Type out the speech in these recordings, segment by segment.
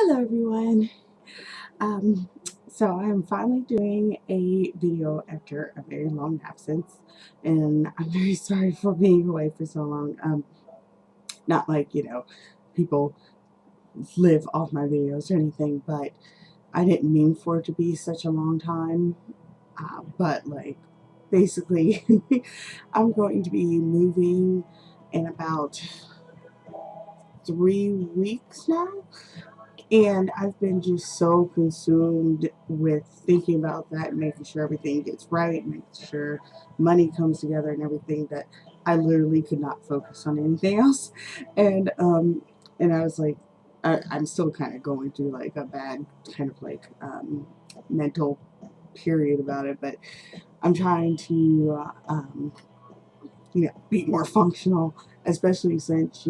Hello everyone. Um, so I'm finally doing a video after a very long absence, and I'm very sorry for being away for so long. Not like people live off my videos or anything, but I didn't mean for it to be such a long time. But like basically, I'm going to be moving in about 3 weeks now. And I've been just so consumed with thinking about that, making sure everything gets right, making sure money comes together and everything, that I literally could not focus on anything else. And and I was like, I'm still kind of going through like a bad kind of like mental period about it, but I'm trying to be more functional, especially since,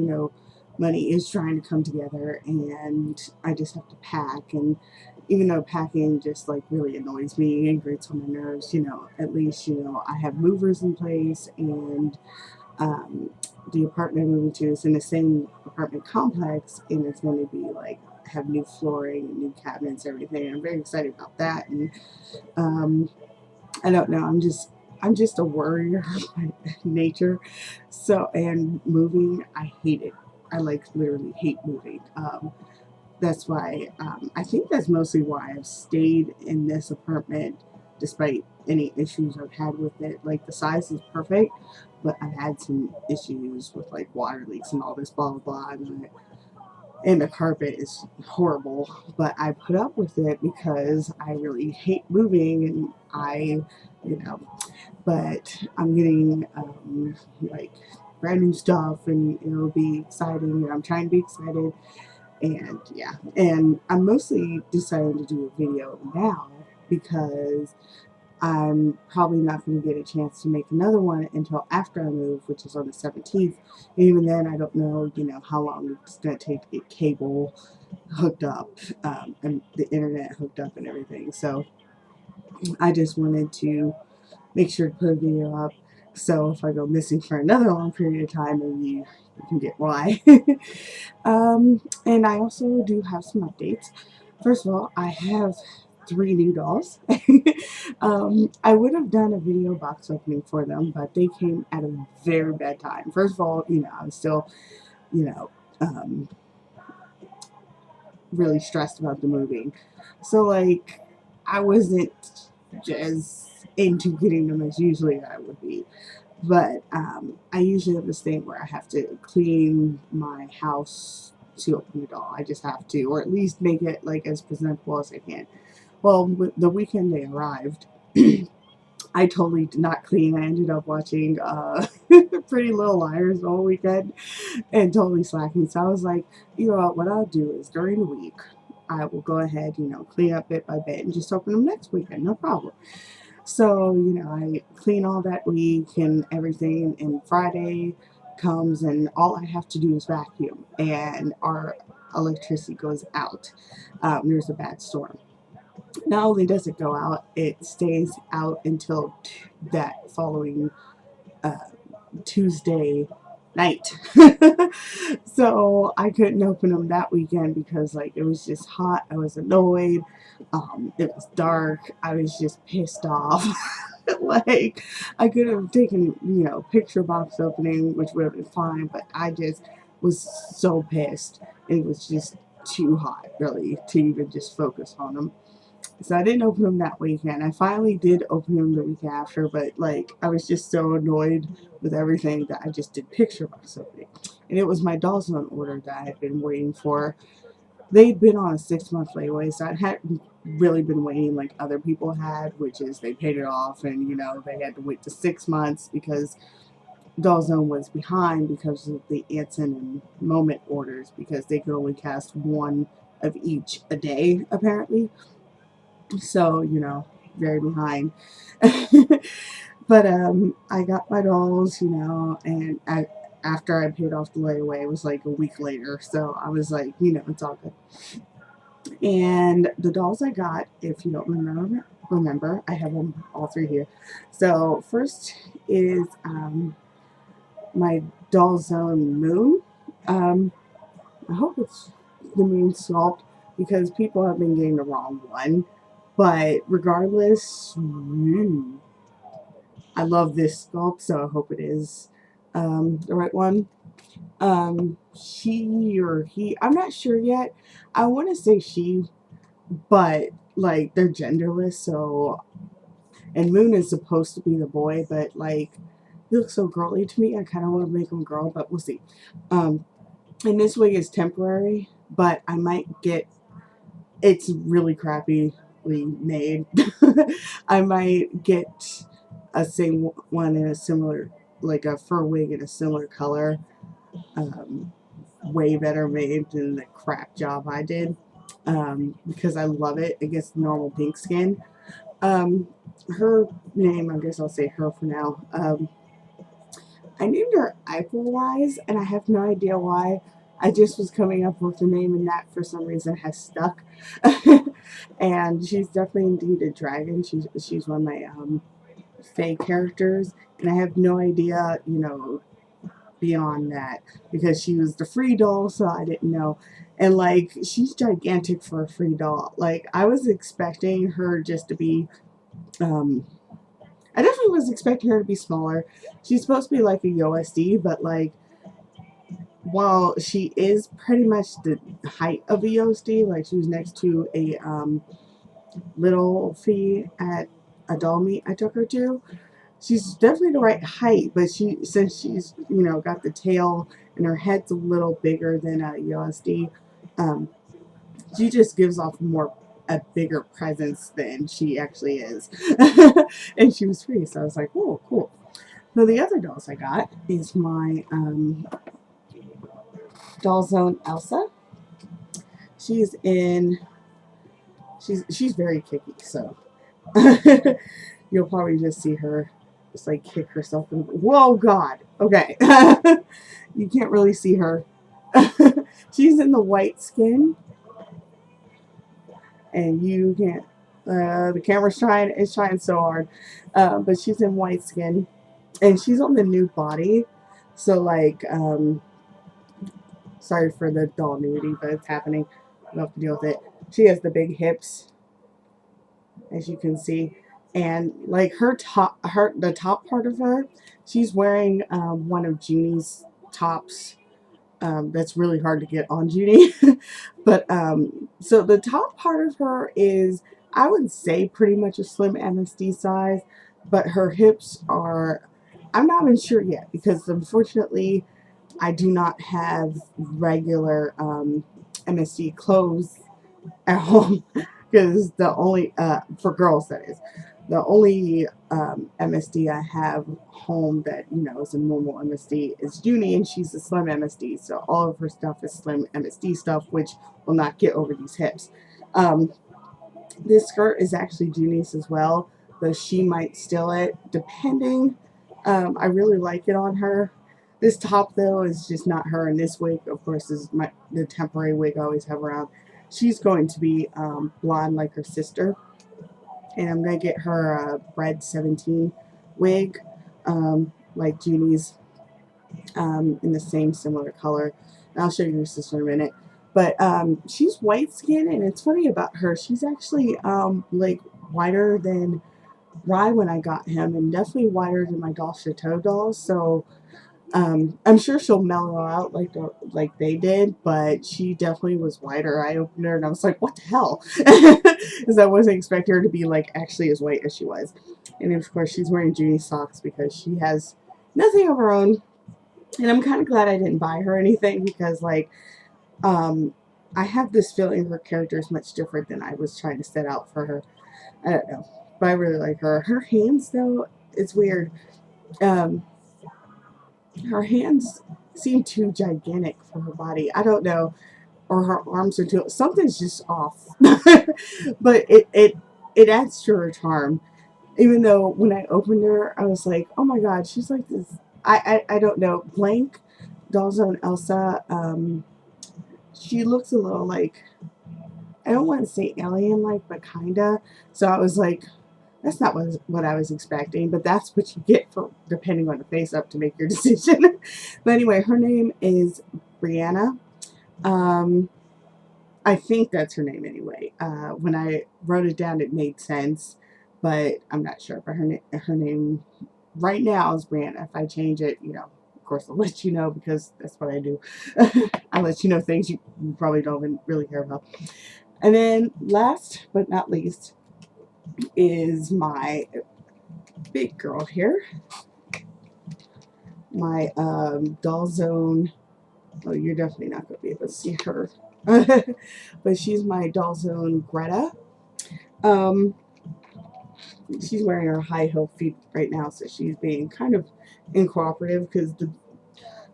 money is trying to come together and I just have to pack. And even though packing just like really annoys me and grates on my nerves, at least, I have movers in place, and um, the apartment I'm moving to is in the same apartment complex, and it's going to be like have new flooring and new cabinets, everything. And I'm very excited about that. And um, I don't know. I'm just a worrier by nature. So, and moving, I hate it. I like literally hate moving. That's why I think that's mostly why I've stayed in this apartment despite any issues I've had with it. Like the size is perfect, but I've had some issues with like water leaks and all this blah blah blah. And the carpet is horrible, but I put up with it because I really hate moving, and you know, but I'm getting like brand new stuff, and it'll be exciting, and I'm trying to be excited, and yeah, and I'm mostly deciding to do a video now because I'm probably not going to get a chance to make another one until after I move, which is on the 17th. And even then, I don't know, how long it's going to take to get cable hooked up, and the internet hooked up and everything. So I just wanted to make sure to put a video up. So if I go missing for another long period of time, maybe you can get why. And I also do have some updates. First of all, I have 3 new dolls. I would have done a video box opening for them, but they came at a very bad time. First of all, I was still, you know, um, really stressed about the moving. So, like, I wasn't as into getting them as usually I would be. But I usually have this thing where I have to clean my house to open the doll. I just have to, or at least make it like as presentable as I can. Well, the weekend they arrived, I totally did not clean. I ended up watching Pretty Little Liars all weekend and totally slacking. So I was like, what I'll do is during the week, I will go ahead, clean up bit by bit and just open them next weekend, no problem. So, I clean all that week and everything, and Friday comes and all I have to do is vacuum, and our electricity goes out. There's a bad storm. Not only does it go out, it stays out until that following uh, Tuesday night. So I couldn't open them that weekend because like it was just hot. I was annoyed. It was dark. I was just pissed off. Like I could have taken, picture box opening, which would have been fine, but I just was so pissed. It was just too hot, really, to even just focus on them. So I didn't open them that weekend. I finally did open them the week after, but like I was just so annoyed with everything that I just did picture box opening. And it was my Dollzone order that I had been waiting for. They'd been on a 6-month layaway, so I hadn't really been waiting like other people had, which is they paid it off, and they had to wait to 6 months because Dollzone was behind because of the Anson and Moment orders, because they could only cast one of each a day apparently. So, very behind. But I got my dolls, and after I paid off the layaway, it was like a week later. So I was like, it's all good. And the dolls I got, if you don't remember, I have them all three here. So first is my Dollzone Moon. I hope it's the moon sculpt, because people have been getting the wrong one. But regardless, I love this sculpt, so I hope it is the right one. She or he, I'm not sure yet. I want to say she, but like they're genderless, so, and Moon is supposed to be the boy, but like he looks so girly to me. I kind of want to make him girl, but we'll see. And this wig is temporary, but I might get, it's really crappily made. I might get a same one in a similar, like a fur wig in a similar color. Way better made than the crap job I did, because I love it. It gets normal pink skin. Her name, I guess I'll say her for now. I named her Iplwise, and I have no idea why. I just was coming up with the name, and that for some reason has stuck. And she's definitely indeed a dragon. She's one of my fae characters, and I have no idea, you know, beyond that, because she was the free doll, so I didn't know. And like, she's gigantic for a free doll. Like, I was expecting her just to be I definitely was expecting her to be smaller. She's supposed to be like a USD, but like, while she is pretty much the height of a USD, like she was next to a little fee at a doll meet I took her to, she's definitely the right height, but since she's, you know, got the tail and her head's a little bigger than a USD, she just gives off a bigger presence than she actually is. And she was free, so I was like, oh, cool. So the other dolls I got is my Dollzone Elsa. She's very kicky, so you'll probably just see her just like kick herself and whoa, God, okay. You can't really see her. She's in the white skin, and you can't, the camera's trying so hard, but she's in white skin, and she's on the new body, so like, sorry for the doll nudity, but it's happening. I'll have to deal with it. She has the big hips, as you can see, and like the top part of her, she's wearing one of Junie's tops. That's really hard to get on Junie. But so the top part of her is, I would say, pretty much a slim MSD size, but her hips are, I'm not even sure yet, because unfortunately I do not have regular MSD clothes at home, because the only, for girls that is, the only MSD I have home that, you know, is a normal MSD is Junie, and she's a slim MSD, so all of her stuff is slim MSD stuff, which will not get over these hips. This skirt is actually Junie's as well, though she might steal it, depending. I really like it on her. This top, though, is just not her, and this wig, of course, is the temporary wig I always have around. She's going to be blonde like her sister, and I'm going to get her a Red 17 wig, like Junie's, in the same similar color. And I'll show you her sister in a minute. But she's white skin, and it's funny about her, she's actually like whiter than Rye when I got him, and definitely whiter than my Doll Chateau dolls, so I'm sure she'll mellow out like they did, but she definitely was whiter. I opened her and I was like, what the hell? Because I wasn't expecting her to be like actually as white as she was. And of course she's wearing Junie socks because she has nothing of her own. And I'm kind of glad I didn't buy her anything, because like, I have this feeling her character is much different than I was trying to set out for her. I don't know, but I really like her. Her hands, though, it's weird. Her hands seem too gigantic for her body. I don't know. Or her arms are too, something's just off. But it adds to her charm. Even though when I opened her, I was like, oh my God, she's like this. I don't know. Blank Dollzone Elsa, she looks a little like, I don't want to say alien-like, but kinda. So I was like, that's not what I was expecting, but that's what you get for depending on the face up to make your decision. But anyway, her name is Breana. I think that's her name anyway. When I wrote it down, it made sense, but I'm not sure. But her name right now is Breana. If I change it, of course I'll let you know because that's what I do. I let you know things you probably don't even really care about. And then last but not least is my big girl here, my Dollzone. Oh, you're definitely not going to be able to see her, but she's my Dollzone Greta. Um, she's wearing her high heel feet right now, so she's being kind of uncooperative because the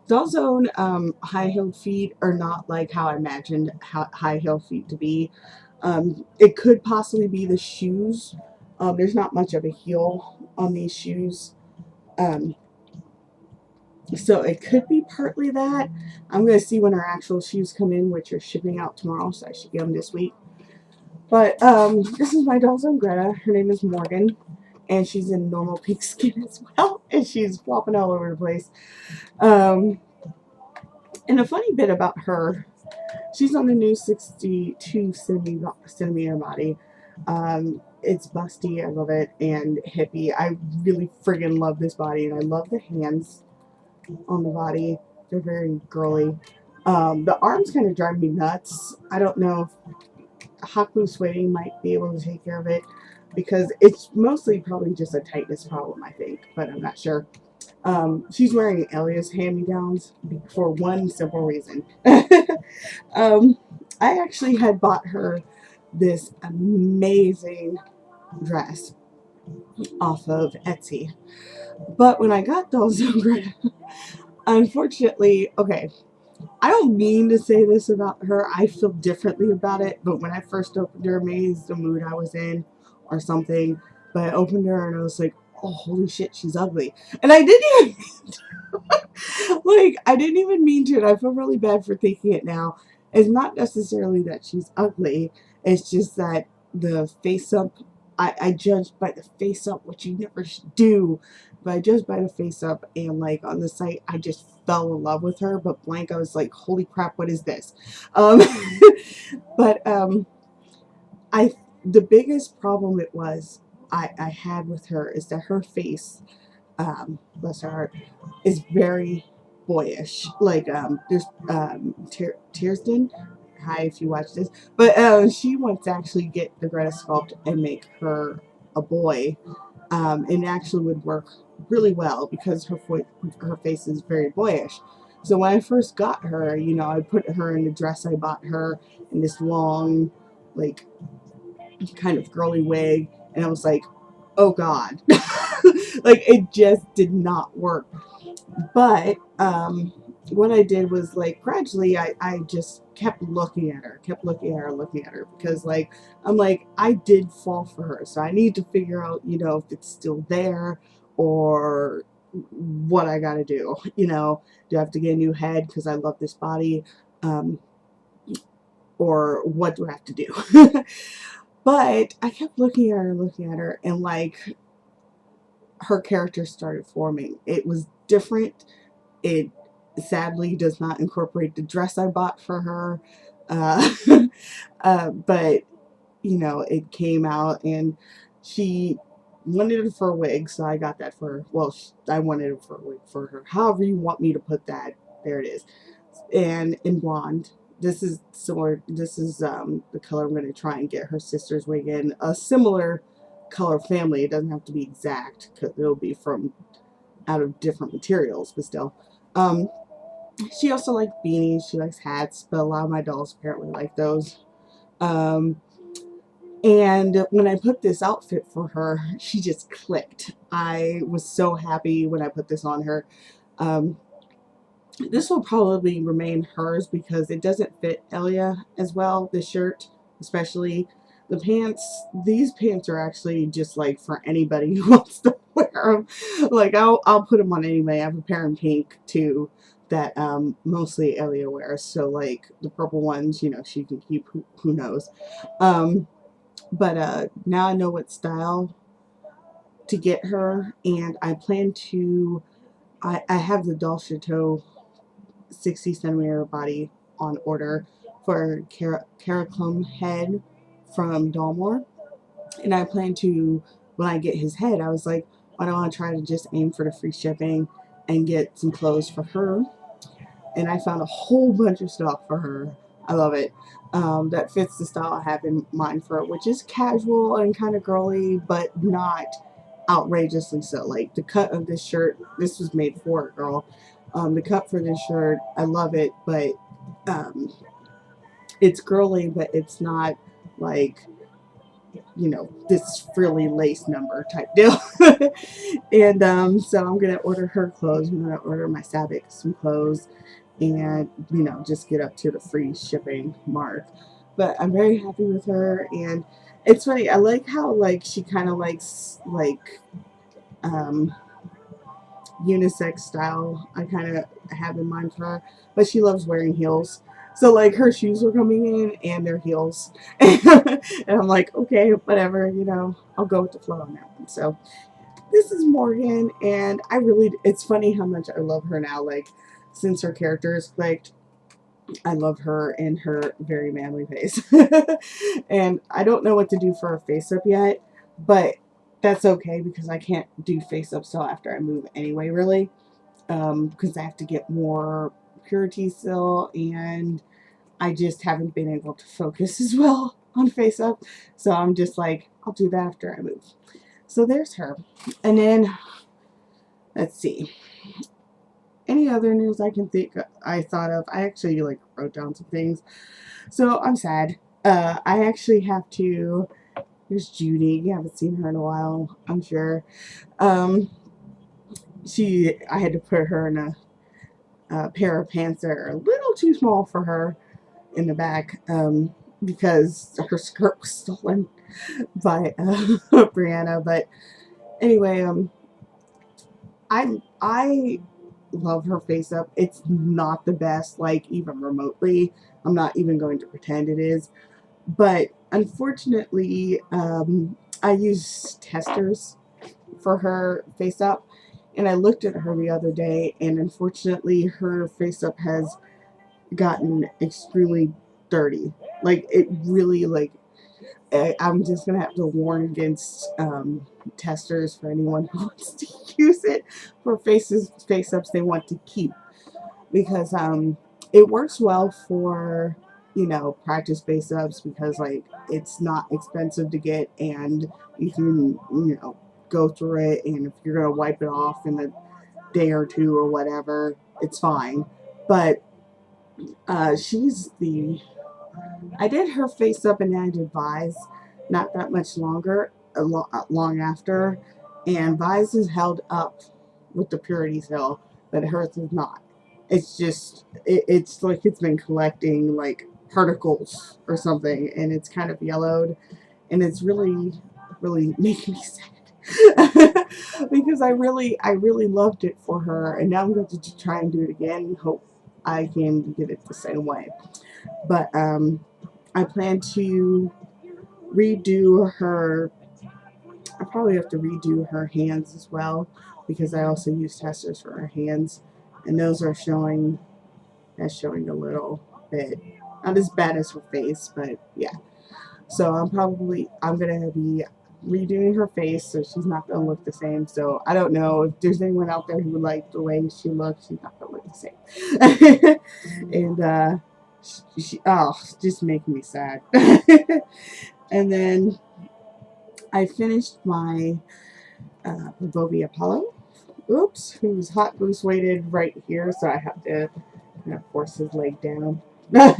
Dollzone high heeled feet are not like how I imagined high heel feet to be. It could possibly be the shoes. There's not much of a heel on these shoes. Um, so it could be partly that. I'm going to see when our actual shoes come in, which are shipping out tomorrow, so I should get them this week. But this is my Dollzone Greta. Her name is Morgan, and she's in normal pink skin as well, and she's flopping all over the place. And a funny bit about her, she's on the new 62 centimeter body. It's busty, I love it, and hippie. I really friggin' love this body, and I love the hands on the body. They're very girly. The arms kind of drive me nuts. I don't know if hot glue suede might be able to take care of it because it's mostly probably just a tightness problem, I think, but I'm not sure. She's wearing Elsa's hand-me-downs for one simple reason. um, I actually had bought her this amazing dress off of Etsy, but when I got those, unfortunately, okay, I don't mean to say this about her. I feel differently about it, but when I first opened her, maybe it's the mood I was in or something, but I opened her and I was like, oh, holy shit, she's ugly. And I didn't even I didn't even mean to, and I feel really bad for thinking it now. It's not necessarily that she's ugly, it's just that the face up, I judged by the face up, which you never do, but I judged by the face up, and like on the site, I just fell in love with her, but blank, I was like, holy crap, what is this? Um, but I, the biggest problem I had with her is that her face, bless her heart, is very boyish. Like there's Tierston. Hi, if you watch this, but she wants to actually get the Greta sculpt and make her a boy, and it actually would work really well because her face is very boyish. So when I first got her, I put her in the dress I bought her in this long, like kind of girly wig, and I was like, oh god, like it just did not work. But what I did was like gradually I just kept looking at her, looking at her because like I'm like I did fall for her, so I need to figure out if it's still there or what I gotta do. Do I have to get a new head because I love this body, or what do I have to do? But I kept looking at her, and like her character started forming. It was different. It sadly does not incorporate the dress I bought for her. Uh, but, it came out, and she wanted it for a wig, so I got that for her. Well, I wanted it for a wig for her. However you want me to put that, there it is. And in blonde. This is similar. This is the color I'm going to try and get her sister's wig in. A similar color family. It doesn't have to be exact because it'll be from out of different materials, but still. Um, she also likes beanies. She likes hats, but a lot of my dolls apparently like those. Um, and when I put this outfit for her, she just clicked. I was so happy when I put this on her. Um, this will probably remain hers because it doesn't fit Elia as well, the shirt especially. The pants, these pants are actually just like for anybody who wants to wear them. Like I'll put them on anyway. I have a pair in pink too that mostly Elia wears. So like the purple ones, she can keep, who knows. But now I know what style to get her, and I plan to, I have the Doll Chateau 60 centimeter body on order for Caraclone head from Dalmore. And I plan to, when I get his head, I was like, why don't I try to just aim for the free shipping and get some clothes for her. And I found a whole bunch of stuff for her. I love it. That fits the style I have in mind for her, which is casual and kind of girly, but not outrageously so. Like the cut of this shirt, this was made for a girl. The cut for this shirt, I love it, but it's girly, but it's not like, you know, this frilly lace number type deal. And so I'm gonna order her clothes. I'm gonna order my Sabic some clothes, and you know, just get up to the free shipping mark. But I'm very happy with her, and it's funny. I like how like she kind of likes like unisex style I kind of have in mind for her, but she loves wearing heels. So like her shoes were coming in and their heels, and I'm like, okay, whatever, you know, I'll go with the flow on that one. So this is Morgan, and it's funny how much I love her now. Like since her character is clicked, I love her and her very manly face. And I don't know what to do for her face up yet, but that's okay because I can't do face ups till after I move anyway, really. Because I have to get more purity still, and I just haven't been able to focus as well on face up. So I'm just like, I'll do that after I move. So there's her. And then, let's see. Any other news I can think I thought of? I actually like wrote down some things. So I'm sad. I actually have to. Here's Judy. You haven't seen her in a while, I'm sure. I had to put her in a pair of pants that are a little too small for her in the back because her skirt was stolen by Breana. But anyway, I love her face up. It's not the best, like even remotely. I'm not even going to pretend it is. But unfortunately, I use testers for her face up, and I looked at her the other day, and unfortunately, her face up has gotten extremely dirty. Like it really like. I'm just gonna have to warn against testers for anyone who wants to use it for face ups they want to keep, because it works well for, you know, practice face ups because like it's not expensive to get and you can, you know, go through it, and if you're gonna wipe it off in a day or two or whatever, it's fine. But I did her face up and then I did Vise not that much longer, long after, and Vise is held up with the purity cell, but hers is not. It's just, it's like it's been collecting like particles or something, and it's kind of yellowed, and it's really, really making me sad. Because I really loved it for her, and now I'm going to try and do it again and hope I can get it the same way. But I plan to redo her. I probably have to redo her hands as well because I also use testers for her hands, and those are showing. That's showing a little bit, not as bad as her face, but yeah. So I'm gonna be redoing her face, so she's not gonna look the same. So I don't know if there's anyone out there who would like the way she looks. She's not gonna look the same. And just making me sad. And then I finished my Bobby Apollo. Oops, who's hot boost weighted right here, so I have to force his leg down. But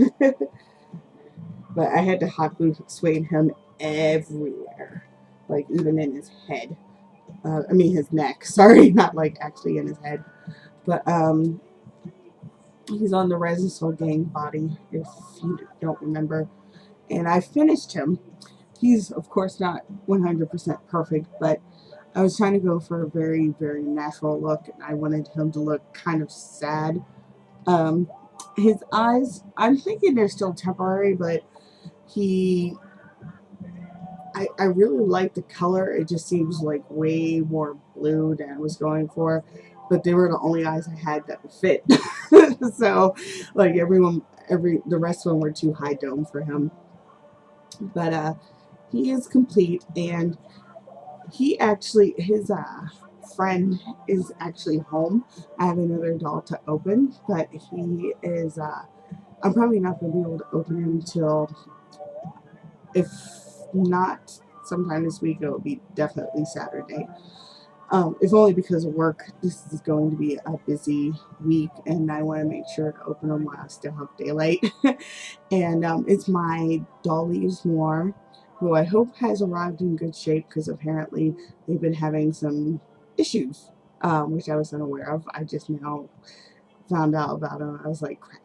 I had to hot boost weight him everywhere, like even in his head. I mean his neck. Sorry, not like actually in his head. But he's on the Resistol Gang body, if you don't remember. And I finished him. He's, of course, not 100% perfect, but I was trying to go for a very, very natural look, and I wanted him to look kind of sad. His eyes, I'm thinking they're still temporary, but I really like the color. It just seems like way more blue than I was going for. But they were the only eyes I had that would fit. So, like everyone, the rest of them were too high dome for him. But he is complete, and his friend is actually home. I have another doll to open, but he is I'm probably not going to be able to open him till, if not sometime this week, it'll be definitely Saturday. If only because of work. This is going to be a busy week, and I want to make sure to open them while I still have daylight. And it's my Dollzone Noir, who I hope has arrived in good shape, because apparently they've been having some issues, which I was unaware of. I just now found out about him. I was like, crap.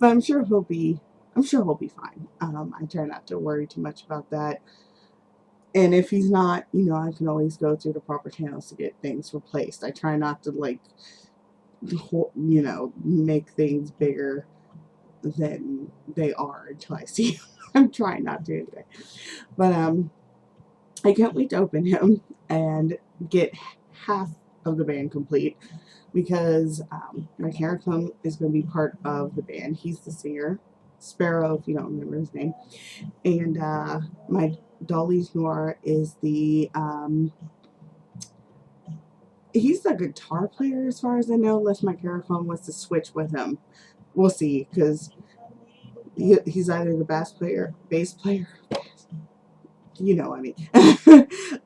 But I'm sure he'll be fine. I try not to worry too much about that. And if he's not, I can always go through the proper channels to get things replaced. I try not to, like, make things bigger than they are until I see him. I'm trying not to anyway. But I can't wait to open him and get half of the band complete, because my character is going to be part of the band. He's the singer, Sparrow, if you don't remember his name. And my Dollzone Noir is he's the guitar player as far as I know, unless my character wants to switch with him. We'll see, because he's either the bass player, you know what I mean,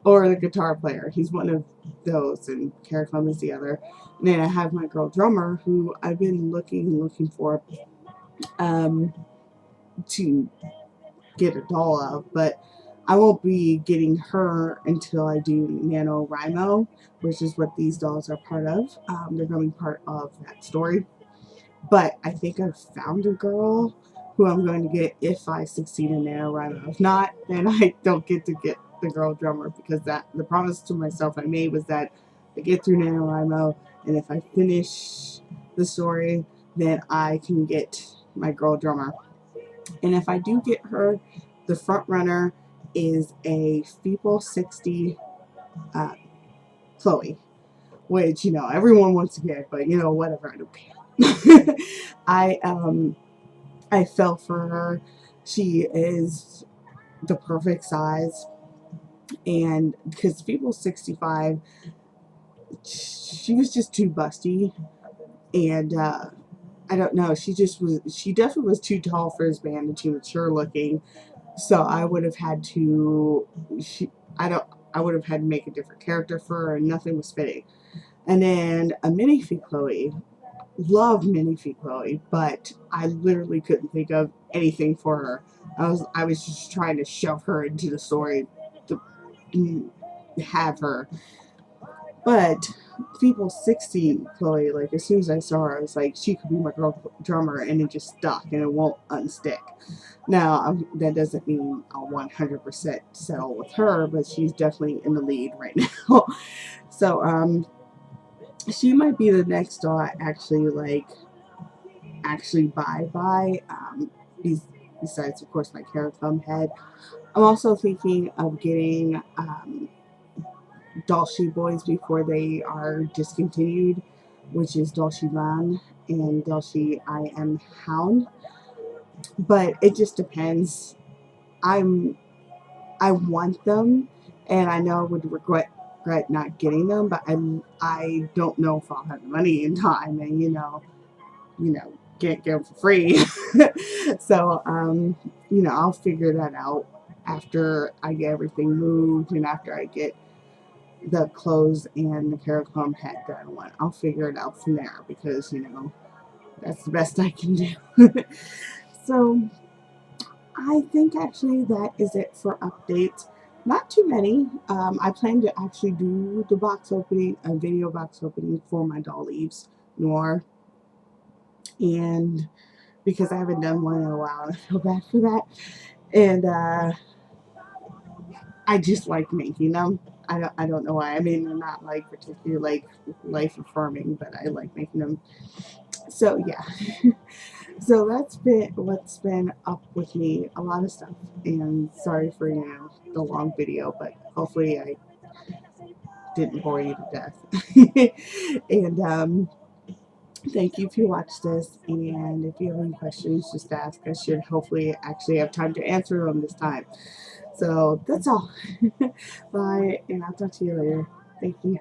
or the guitar player. He's one of those, and Caricom is the other. And then I have my girl drummer, who I've been looking for to get a doll of, but I won't be getting her until I do NaNoWriMo, which is what these dolls are part of. They're going to be part of that story. But I think I've found a girl who I'm going to get if I succeed in NaNoWriMo. If not, then I don't get to get the girl drummer, because the promise to myself I made was that I get through NaNoWriMo, and if I finish the story, then I can get my girl drummer. And if I do get her, the front runner is a Feeble 60 Chloe, which, everyone wants to get, but whatever, I don't care. I fell for her. She is the perfect size, and because Feeble 65, she was just too busty, and I don't know, she definitely was too tall for his band and too mature looking. So I would have had to make a different character for her, and nothing was fitting. And then a minifee Chloe, love minifee Chloe, but I literally couldn't think of anything for her. I was just trying to shove her into the story to have her. But Feeble 60 Chloe, like, as soon as I saw her, I was like, she could be my girl drummer, and it just stuck, and it won't unstick. Now, that doesn't mean I'll 100% settle with her, but she's definitely in the lead right now. So, she might be the next doll I actually buy. Besides, of course, my carrot thumb head. I'm also thinking of getting Dolce Boys before they are discontinued, which is Dolce Van and Dolce I Am Hound. But it just depends. I want them, and I know I would regret not getting them, but I don't know if I'll have the money in time, and can't get them for free. So I'll figure that out after I get everything moved, and after I get the clothes and the Caricom head that I want. I'll figure it out from there, because that's the best I can do. So I think actually that is it for updates. Not too many. I plan to actually do the box opening, a video box opening for my Dollzone Noir, and because I haven't done one in a while, I feel bad for that. And I just like making them. I don't know why. I mean, they're not like particularly like life affirming, but I like making them. So yeah. So that's been what's been up with me. A lot of stuff. And sorry for the long video, but hopefully I didn't bore you to death. And Thank you if you watched this, and if you have any questions, just ask. I should hopefully actually have time to answer them this time. So that's all. Bye, and I'll talk to you later. Thank you.